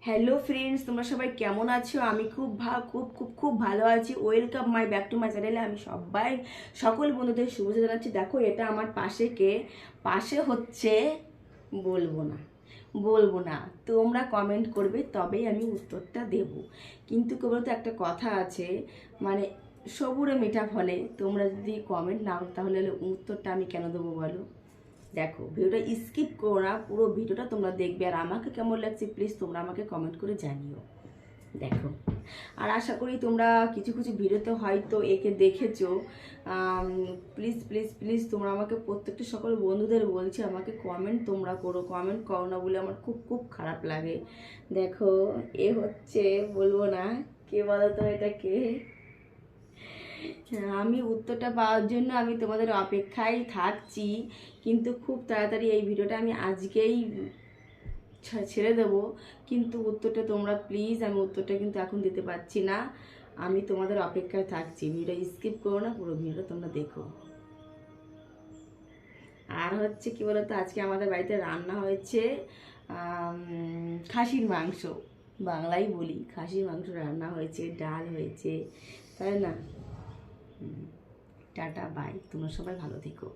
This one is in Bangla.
হ্যালো ফ্রেন্ডস, তোমরা সবাই কেমন আছো? আমি খুব খুব খুব খুব ভালো আছি। Welcome my back to my চ্যানেলে। আমি সকল বন্ধুদের শুভেচ্ছা জানাচ্ছি। দেখো, এটা আমার পাশে হচ্ছে বলবো না বলবো না, তোমরা কমেন্ট করবে তবেই আমি উত্তরটা দেব। কিন্তু কেবল তো একটা কথা আছে, মানে সবুরে মেটা ফলে। তোমরা যদি কমেন্ট নাও তাহলে উত্তরটা আমি কেন দেবো বলো? দেখো, ভিডিওটা স্কিপ করো না, পুরো ভিডিওটা তোমরা দেখবে। আর আমাকে কেমন লাগছে প্লিজ তোমরা আমাকে কমেন্ট করে জানিও। দেখো, আর আশা করি তোমরা কিছু কিছু ভিডিওতে হয়তো একে দেখেছো। প্লিজ প্লিজ প্লিজ তোমরা আমাকে, প্রত্যেকটা সকল বন্ধুদের বলছি, আমাকে কমেন্ট তোমরা করো। কমেন্ট করো না বলে আমার খুব খুব খারাপ লাগে। দেখো, এ হচ্ছে, বলবো না, কে বলো তো এটা কে? আমি উত্তরটা পাওয়ার জন্য আমি তোমাদের অপেক্ষায় থাকছি। কিন্তু খুব তাড়াতাড়ি এই ভিডিওটা আমি আজকেই ছেড়ে দেবো। কিন্তু উত্তরটা তোমরা প্লিজ, আমি উত্তরটা কিন্তু এখন দিতে পারছি না। আমি তোমাদের অপেক্ষায় থাকছি। ভিডিওটা স্কিপ করো না, পুরো ভিডিওটা তোমরা দেখো। আর হচ্ছে কি বলতো, আজকে আমাদের বাড়িতে রান্না হয়েছে খাসির মাংস। বাংলাই বলি, খাসির মাংস রান্না হয়েছে, ডাল হয়েছে, তাই না? টাটা বাই, তোমরা সবাই ভালো থেকো।